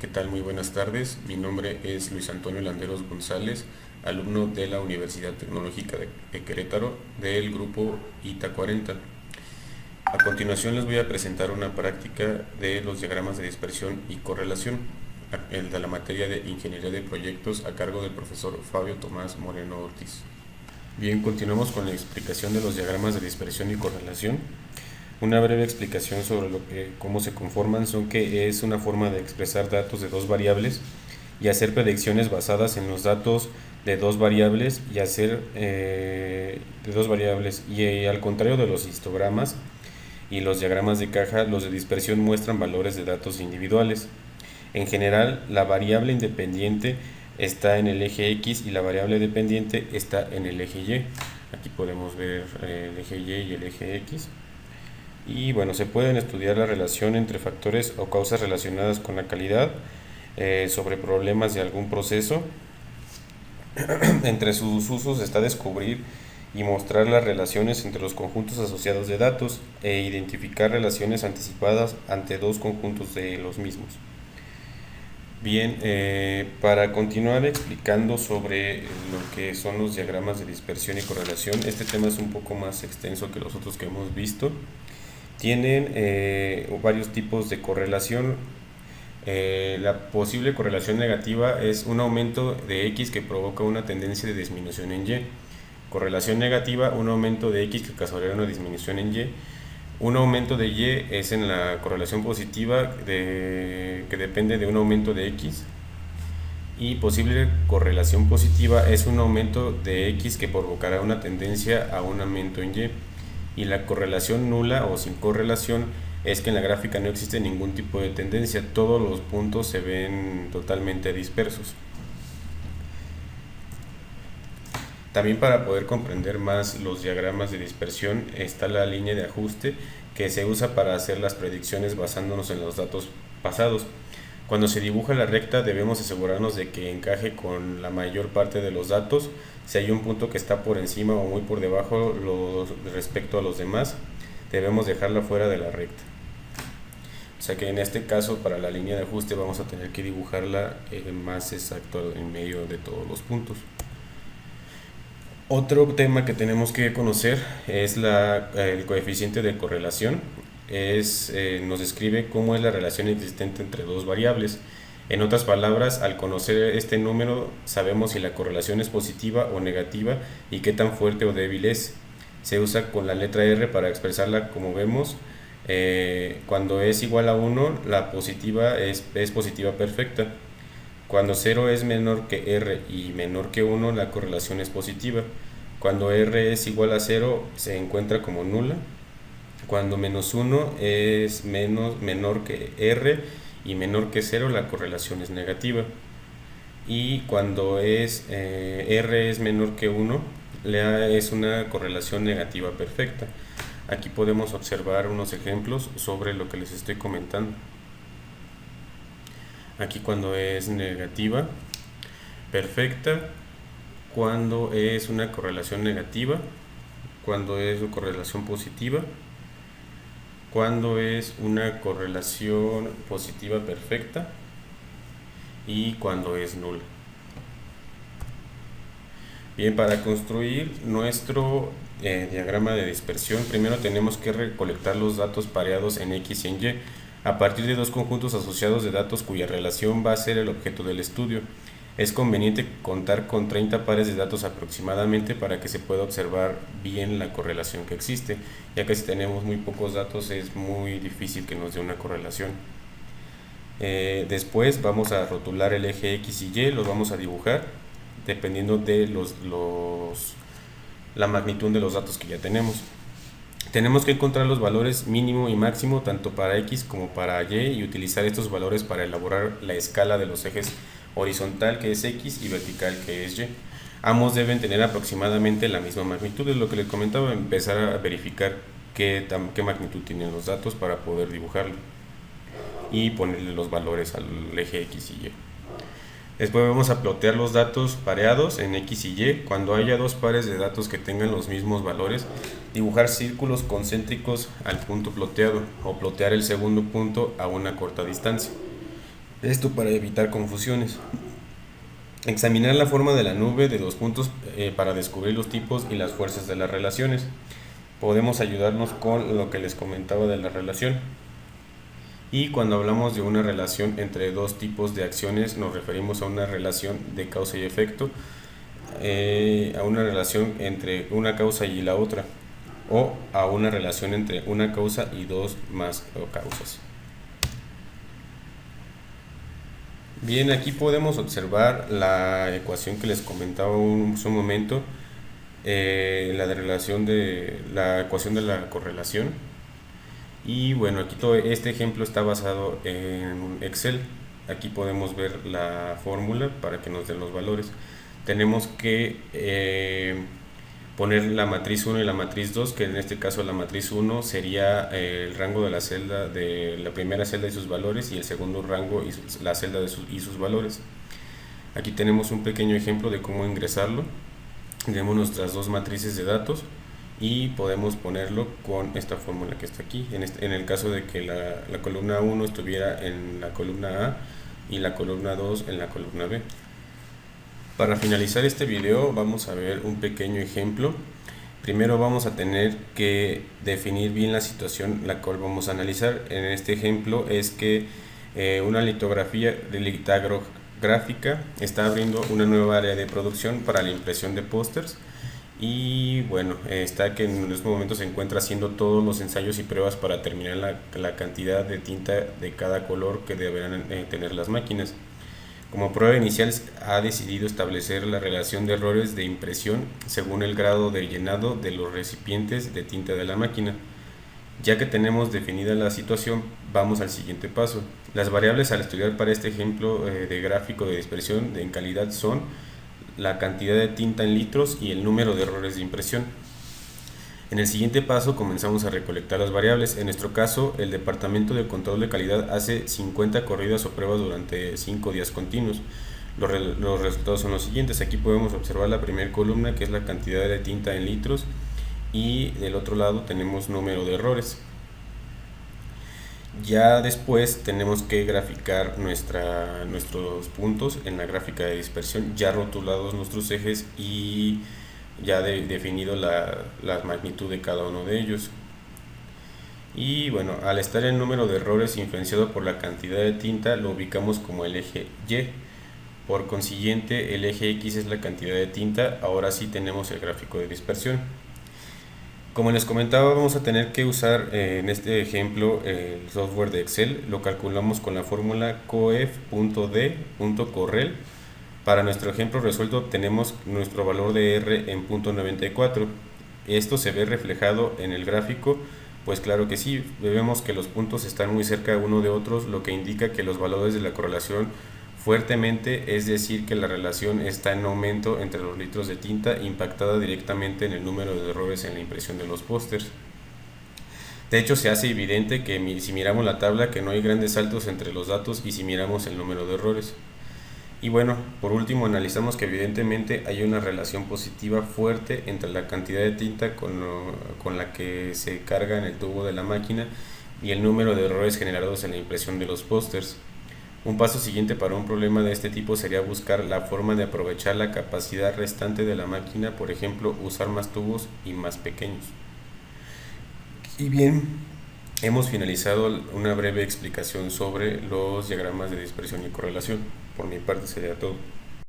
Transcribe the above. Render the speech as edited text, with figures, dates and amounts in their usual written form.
¿Qué tal? Muy buenas tardes. Mi nombre es Luis Antonio Landeros González, alumno de la Universidad Tecnológica de Querétaro del grupo ITA 40. A continuación les voy a presentar una práctica de los diagramas de dispersión y correlación, el de la materia de Ingeniería de Proyectos a cargo del profesor Fabio Tomás Moreno Ortiz. Bien, continuamos con la explicación de los diagramas de dispersión y correlación. Una breve explicación sobre cómo se conforman son que es una forma de expresar datos de dos variables y hacer predicciones basadas en los datos de dos variables y al contrario de los histogramas y los diagramas de caja, los de dispersión muestran valores de datos individuales. En general, la variable independiente está en el eje X y la variable dependiente está en el eje Y. Aquí podemos ver el eje Y y el eje X. Y bueno, se pueden estudiar la relación entre factores o causas relacionadas con la calidad sobre problemas de algún proceso. Entre sus usos está descubrir y mostrar las relaciones entre los conjuntos asociados de datos e identificar relaciones anticipadas ante dos conjuntos de los mismos. Bien, para continuar explicando sobre lo que son los diagramas de dispersión y correlación, este tema es un poco más extenso que los otros que hemos visto. Tienen varios tipos de correlación. La posible correlación negativa es un aumento de X que provoca una tendencia de disminución en Y. Correlación negativa, un aumento de X que causaría una disminución en Y. Un aumento de Y es en la correlación positiva que depende de un aumento de X. Y posible correlación positiva es un aumento de X que provocará una tendencia a un aumento en Y. Y la correlación nula o sin correlación es que en la gráfica no existe ningún tipo de tendencia, todos los puntos se ven totalmente dispersos. También para poder comprender más los diagramas de dispersión está la línea de ajuste que se usa para hacer las predicciones basándonos en los datos pasados. Cuando se dibuja la recta debemos asegurarnos de que encaje con la mayor parte de los datos. Si hay un punto que está por encima o muy por debajo respecto a los demás, debemos dejarla fuera de la recta. O sea que en este caso para la línea de ajuste vamos a tener que dibujarla más exacto en medio de todos los puntos. Otro tema que tenemos que conocer es el coeficiente de correlación. Nos describe cómo es la relación existente entre dos variables. En otras palabras, al conocer este número sabemos si la correlación es positiva o negativa y qué tan fuerte o débil es. Se usa con la letra R para expresarla como vemos. Cuando es igual a 1, la positiva es positiva perfecta. Cuando 0 es menor que R y menor que 1, la correlación es positiva. Cuando R es igual a 0, se encuentra como nula. Cuando menos 1 es menor que R y menor que 0, la correlación es negativa. Y cuando R es menor que 1, es una correlación negativa perfecta. Aquí podemos observar unos ejemplos sobre lo que les estoy comentando. Aquí cuando es negativa perfecta, cuando es una correlación negativa, cuando es una correlación positiva, cuando es una correlación positiva perfecta y cuando es nula. Bien, para construir nuestro diagrama de dispersión, primero tenemos que recolectar los datos pareados en X y en Y a partir de dos conjuntos asociados de datos cuya relación va a ser el objeto del estudio. Es conveniente contar con 30 pares de datos aproximadamente para que se pueda observar bien la correlación que existe, ya que si tenemos muy pocos datos es muy difícil que nos dé una correlación. Después vamos a rotular el eje X y Y, los vamos a dibujar dependiendo de la magnitud de los datos que ya tenemos. Tenemos que encontrar los valores mínimo y máximo tanto para X como para Y y utilizar estos valores para elaborar la escala de los ejes horizontal, que es X, y vertical, que es Y. Ambos deben tener aproximadamente la misma magnitud, es lo que les comentaba, empezar a verificar qué magnitud tienen los datos para poder dibujarlo y ponerle los valores al eje X y Y. Después vamos a plotear los datos pareados en X y Y. Cuando haya dos pares de datos que tengan los mismos valores, dibujar círculos concéntricos al punto ploteado o plotear el segundo punto a una corta distancia. Esto para evitar confusiones. Examinar la forma de la nube de dos puntos para descubrir los tipos y las fuerzas de las relaciones. Podemos ayudarnos con lo que les comentaba de la relación. Y cuando hablamos de una relación entre dos tipos de acciones, nos referimos a una relación de causa y efecto, a una relación entre una causa y la otra, o a una relación entre una causa y dos más causas. Bien, aquí podemos observar la ecuación que les comentaba hace un momento, la ecuación de la correlación. Y bueno, aquí todo este ejemplo está basado en Excel. Aquí podemos ver la fórmula para que nos den los valores. Tenemos que poner la matriz 1 y la matriz 2, que en este caso la matriz 1 sería el rango de la celda de la primera celda y sus valores, y el segundo rango y la celda y sus valores. Aquí tenemos un pequeño ejemplo de cómo ingresarlo. Tenemos nuestras dos matrices de datos y podemos ponerlo con esta fórmula que está aquí. En el caso de que la columna 1 estuviera en la columna A y la columna 2 en la columna B. Para finalizar este video vamos a ver un pequeño ejemplo. Primero vamos a tener que definir bien la situación la cual vamos a analizar. En este ejemplo es que una litográfica está abriendo una nueva área de producción para la impresión de pósters. Y bueno, está que en este momento se encuentra haciendo todos los ensayos y pruebas para terminar la cantidad de tinta de cada color que deberán tener las máquinas. Como prueba inicial ha decidido establecer la relación de errores de impresión según el grado de llenado de los recipientes de tinta de la máquina. Ya que tenemos definida la situación, vamos al siguiente paso. Las variables al estudiar para este ejemplo de gráfico de dispersión en calidad son la cantidad de tinta en litros y el número de errores de impresión. En el siguiente paso comenzamos a recolectar las variables. En nuestro caso, el departamento de control de calidad hace 50 corridas o pruebas durante 5 días continuos. Los resultados son los siguientes. Aquí podemos observar la primera columna, que es la cantidad de tinta en litros, y del otro lado tenemos número de errores. Ya después tenemos que graficar nuestros puntos en la gráfica de dispersión, ya rotulados nuestros ejes y ya definido la magnitud de cada uno de ellos. Y bueno, al estar el número de errores influenciado por la cantidad de tinta, lo ubicamos como el eje Y. Por consiguiente, el eje X es la cantidad de tinta. Ahora sí tenemos el gráfico de dispersión. Como les comentaba, vamos a tener que usar en este ejemplo el software de Excel. Lo calculamos con la fórmula coef.d.correl. Para nuestro ejemplo resuelto tenemos nuestro valor de R en .94. Esto se ve reflejado en el gráfico, pues claro que sí, vemos que los puntos están muy cerca uno de otros, lo que indica que los valores de la correlación fuertemente, es decir que la relación está en aumento entre los litros de tinta, impactada directamente en el número de errores en la impresión de los pósters. De hecho, se hace evidente que si miramos la tabla que no hay grandes saltos entre los datos y si miramos el número de errores. Y bueno, por último analizamos que evidentemente hay una relación positiva fuerte entre la cantidad de tinta con la que se carga en el tubo de la máquina y el número de errores generados en la impresión de los pósters. Un paso siguiente para un problema de este tipo sería buscar la forma de aprovechar la capacidad restante de la máquina, por ejemplo, usar más tubos y más pequeños. Y bien, hemos finalizado una breve explicación sobre los diagramas de dispersión y correlación. Por mi parte sería todo.